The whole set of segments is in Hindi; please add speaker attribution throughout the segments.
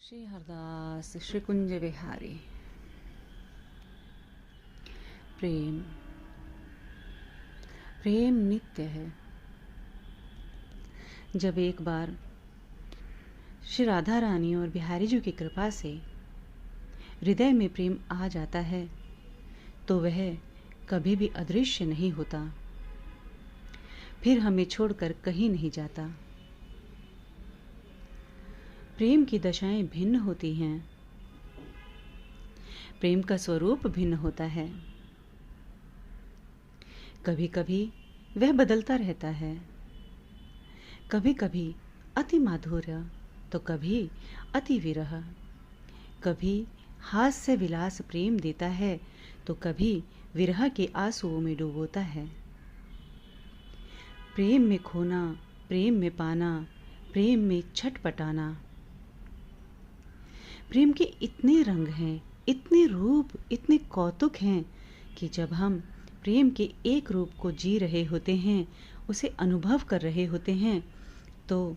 Speaker 1: श्री हरदास श्री कुंज विहारी। प्रेम प्रेम नित्य है। जब एक बार श्री राधा रानी और बिहारी जी की कृपा से हृदय में प्रेम आ जाता है तो वह कभी भी अदृश्य नहीं होता, फिर हमें छोड़कर कहीं नहीं जाता। प्रेम की दशाएं भिन्न होती हैं, प्रेम का स्वरूप भिन्न होता है। कभी कभी वह बदलता रहता है, कभी कभी अति माधुर्य तो कभी अति विरह, कभी हास्य विलास प्रेम देता है तो कभी विरह के आंसुओं में डुबोता है। प्रेम में खोना, प्रेम में पाना, प्रेम में छटपटाना। प्रेम के इतने रंग हैं, इतने रूप, इतने कौतुक हैं कि जब हम प्रेम के एक रूप को जी रहे होते हैं, उसे अनुभव कर रहे होते हैं, तो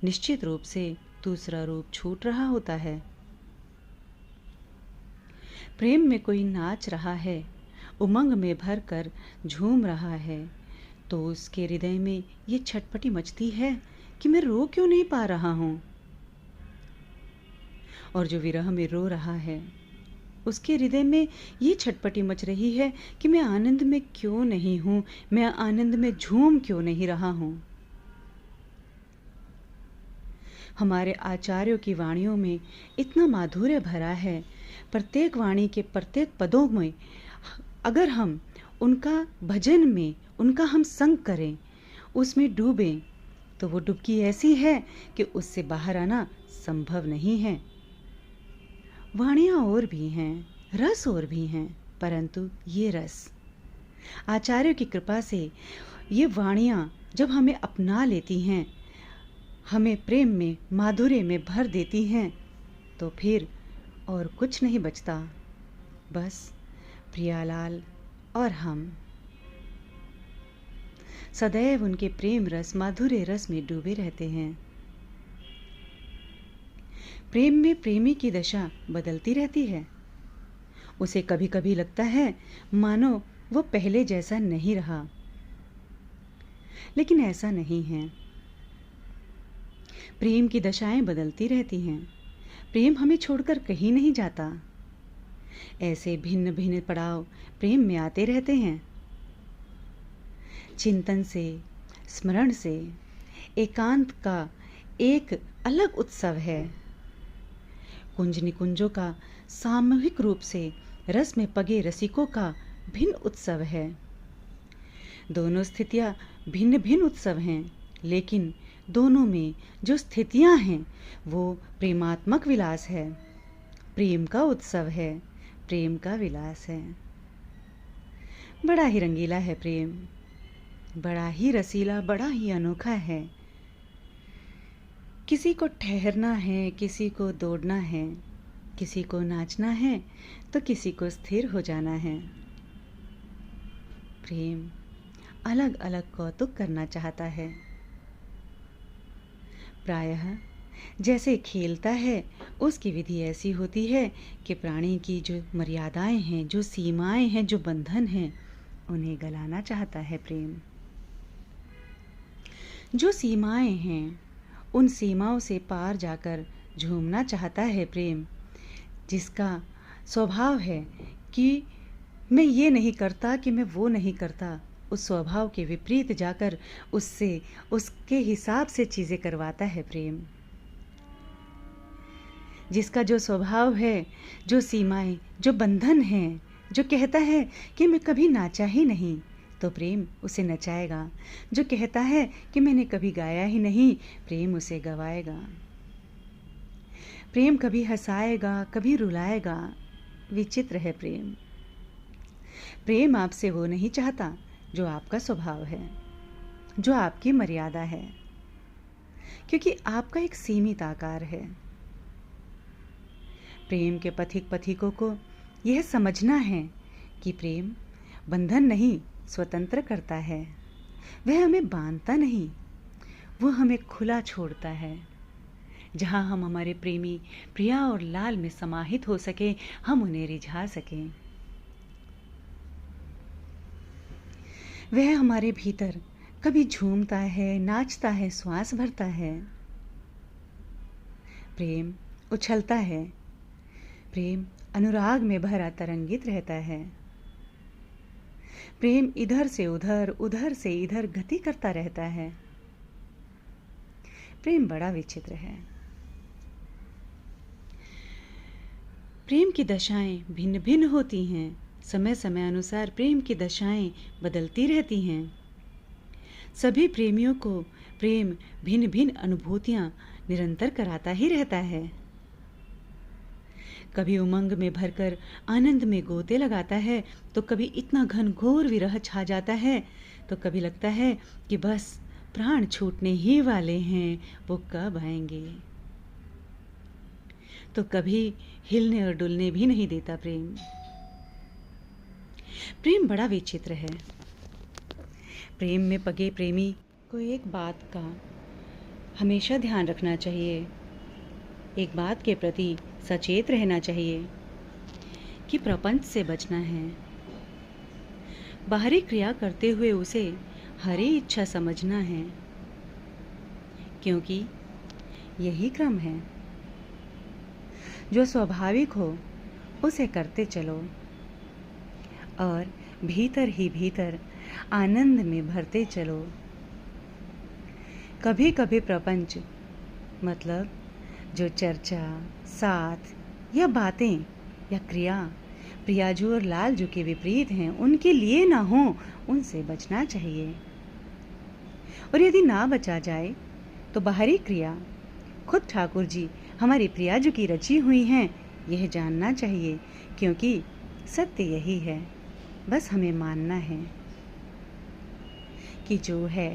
Speaker 1: निश्चित रूप से दूसरा रूप छूट रहा होता है। प्रेम में कोई नाच रहा है, उमंग में भर कर झूम रहा है, तो उसके हृदय में ये छटपटी मचती है कि मैं रो क्यों नहीं पा रहा हूँ। और जो विरह में रो रहा है, उसके हृदय में ये छटपटी मच रही है कि मैं आनंद में क्यों नहीं हूँ, मैं आनंद में झूम क्यों नहीं रहा हूँ। हमारे आचार्यों की वाणियों में इतना माधुर्य भरा है, प्रत्येक वाणी के प्रत्येक पदों में अगर हम उनका भजन में उनका हम संग करें, उसमें डूबें, तो वो डुबकी ऐसी है कि उससे बाहर आना संभव नहीं है। वाणियाँ और भी हैं, रस और भी हैं, परंतु ये रस आचार्यों की कृपा से ये वाणियाँ जब हमें अपना लेती हैं, हमें प्रेम में माधुर्य में भर देती हैं, तो फिर और कुछ नहीं बचता, बस प्रियालाल और हम सदैव उनके प्रेम रस माधुर्य रस में डूबे रहते हैं। प्रेम में प्रेमी की दशा बदलती रहती है। उसे कभी कभी लगता है मानो वो पहले जैसा नहीं रहा, लेकिन ऐसा नहीं है। प्रेम की दशाएं बदलती रहती हैं, प्रेम हमें छोड़कर कहीं नहीं जाता। ऐसे भिन्न भिन्न पड़ाव प्रेम में आते रहते हैं। चिंतन से, स्मरण से एकांत का एक अलग उत्सव है। कुंज निकुंजों का सामूहिक रूप से रस में पगे रसिकों का भिन्न उत्सव है। दोनों स्थितियाँ भिन्न भिन्न उत्सव हैं, लेकिन दोनों में जो स्थितियाँ हैं वो प्रेमात्मक विलास है, प्रेम का उत्सव है, प्रेम का विलास है। बड़ा ही रंगीला है प्रेम, बड़ा ही रसीला, बड़ा ही अनोखा है। किसी को ठहरना है, किसी को दौड़ना है, किसी को नाचना है तो किसी को स्थिर हो जाना है। प्रेम अलग अलग कौतुक करना चाहता है। प्रायः जैसे खेलता है, उसकी विधि ऐसी होती है कि प्राणी की जो मर्यादाएं हैं, जो सीमाएं हैं, जो बंधन हैं, उन्हें गलाना चाहता है प्रेम। जो सीमाएं हैं, उन सीमाओं से पार जाकर झूमना चाहता है प्रेम, जिसका स्वभाव है कि मैं ये नहीं करता, कि मैं वो नहीं करता, उस स्वभाव के विपरीत जाकर उससे उसके हिसाब से चीज़ें करवाता है प्रेम। जिसका जो स्वभाव है, जो सीमाएं, जो बंधन हैं, जो कहता है कि मैं कभी नाचा ही नहीं, तो प्रेम उसे नचाएगा। जो कहता है कि मैंने कभी गाया ही नहीं, प्रेम उसे गवाएगा। प्रेम कभी हंसाएगा, कभी रुलाएगा। विचित्र है प्रेम। प्रेम आपसे वो नहीं चाहता जो आपका स्वभाव है, जो आपकी मर्यादा है, क्योंकि आपका एक सीमित आकार है। प्रेम के पथिक पथिकों को यह समझना है कि प्रेम बंधन नहीं, स्वतंत्र करता है। वह हमें बांधता नहीं, वो हमें खुला छोड़ता है। जहाँ हम हमारे प्रेमी प्रिया और लाल में समाहित हो सके, हम उन्हें रिझा सकें। वह हमारे भीतर कभी झूमता है, नाचता है, श्वास भरता है। प्रेम उछलता है, प्रेम अनुराग में भरा तरंगित रहता है। प्रेम इधर से उधर, उधर से इधर गति करता रहता है। प्रेम बड़ा विचित्र है। प्रेम की दशाएं भिन्न भिन्न होती हैं। समय समय अनुसार प्रेम की दशाएं बदलती रहती हैं। सभी प्रेमियों को प्रेम भिन्न भिन्न अनुभूतियां निरंतर कराता ही रहता है। कभी उमंग में भरकर आनंद में गोते लगाता है, तो कभी इतना घनघोर विरह छा जाता है, तो कभी लगता है कि बस प्राण छूटने ही वाले हैं, वो कब आएंगे। तो कभी हिलने और डुलने भी नहीं देता प्रेम। प्रेम बड़ा विचित्र है। प्रेम में पगे प्रेमी को एक बात का हमेशा ध्यान रखना चाहिए, एक बात के प्रति सचेत रहना चाहिए कि प्रपंच से बचना है। बाहरी क्रिया करते हुए उसे हरी इच्छा समझना है, क्योंकि यही क्रम है। जो स्वाभाविक हो उसे करते चलो और भीतर ही भीतर आनंद में भरते चलो। कभी कभी प्रपंच मतलब जो चर्चा, साथ या बातें या क्रिया प्रियाजू और लालजू के विपरीत हैं, उनके लिए ना हो, उनसे बचना चाहिए। और यदि ना बचा जाए तो बाहरी क्रिया खुद ठाकुर जी हमारी प्रियाजू की रची हुई हैं, यह जानना चाहिए, क्योंकि सत्य यही है। बस हमें मानना है कि जो है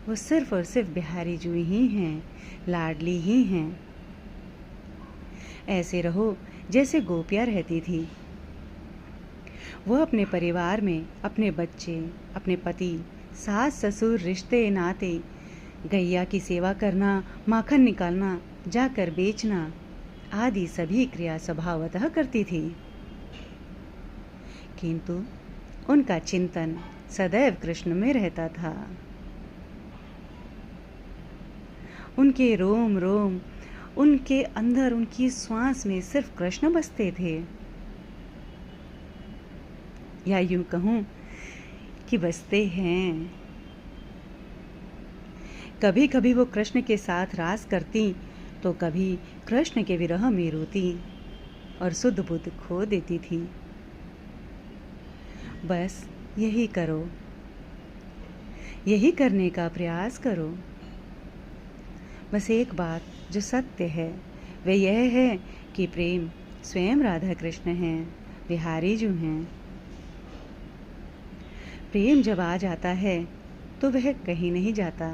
Speaker 1: वो सिर्फ और सिर्फ बिहारी जू ही हैं, लाडली ही हैं। ऐसे रहो जैसे गोपियाँ रहती थी। वह अपने परिवार में अपने बच्चे, अपने पति, सास ससुर, रिश्ते नाते, गैया की सेवा करना, माखन निकालना, जाकर बेचना आदि सभी क्रिया स्वभावतः करती थी। किंतु उनका चिंतन सदैव कृष्ण में रहता था। उनके रोम रोम, उनके अंदर, उनकी श्वास में सिर्फ कृष्ण बसते थे, या यूं कहूं कि बसते हैं। कभी कभी वो कृष्ण के साथ रास करती, तो कभी कृष्ण के विरह में रोती और सुध बुध खो देती थी। बस यही करो, यही करने का प्रयास करो। बस एक बात जो सत्य है वह यह है कि प्रेम स्वयं राधा कृष्ण हैं, बिहारी जू हैं। प्रेम जब आ जाता है तो वह कहीं नहीं जाता।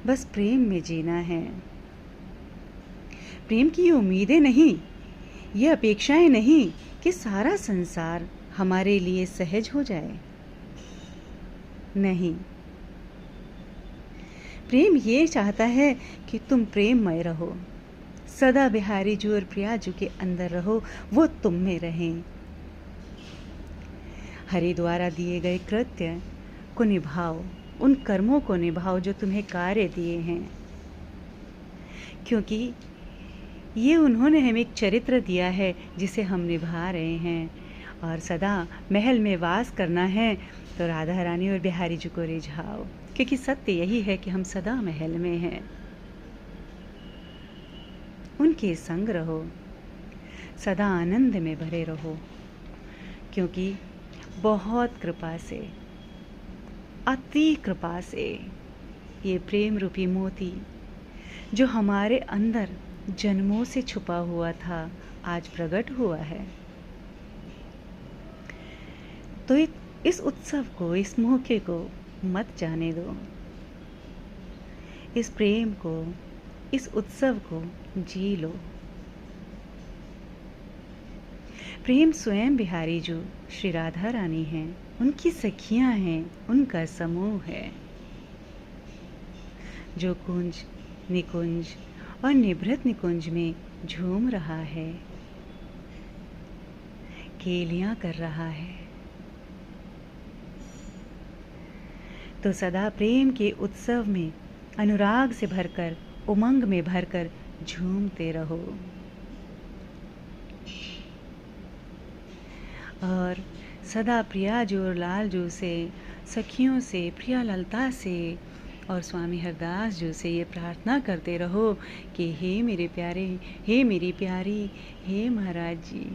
Speaker 1: बस प्रेम में जीना है। प्रेम की ये उम्मीदें नहीं, ये अपेक्षाएं नहीं कि सारा संसार हमारे लिए सहज हो जाए। नहीं, प्रेम ये चाहता है कि तुम प्रेममय रहो, सदा बिहारी जू और प्रियाजू के अंदर रहो, वो तुम में रहें। हरि द्वारा दिए गए कृत्य को निभाओ, उन कर्मों को निभाओ जो तुम्हें कार्य दिए हैं, क्योंकि ये उन्होंने हमें एक चरित्र दिया है जिसे हम निभा रहे हैं। और सदा महल में वास करना है तो राधा रानी और बिहारी जी को रिझाओ, क्योंकि सत्य यही है कि हम सदा महल में हैं। उनके संग रहो, सदा आनंद में भरे रहो, क्योंकि बहुत कृपा से, अति कृपा से ये प्रेम रूपी मोती जो हमारे अंदर जन्मों से छुपा हुआ था, आज प्रकट हुआ है। तो इस उत्सव को, इस मौके को मत जाने दो। इस प्रेम को, इस उत्सव को जी लो। प्रेम स्वयं बिहारी जू श्री राधा रानी हैं, उनकी सखियां हैं, उनका समूह है। जो कुंज निकुंज और निभृत निकुंज में झूम रहा है, केलियां कर रहा है। तो सदा प्रेम के उत्सव में अनुराग से भरकर, उमंग में भरकर झूमते रहो। और सदा प्रिया जो लाल जो से, सखियों से, प्रिया ललता से और स्वामी हरदास जी से ये प्रार्थना करते रहो कि हे मेरे प्यारे, हे मेरी प्यारी, हे महाराज जी,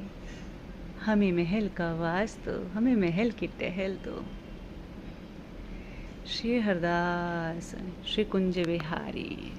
Speaker 1: हमें महल का वास दो, हमें महल की टहल दो। श्री हरदास, श्री कुंज बिहारी।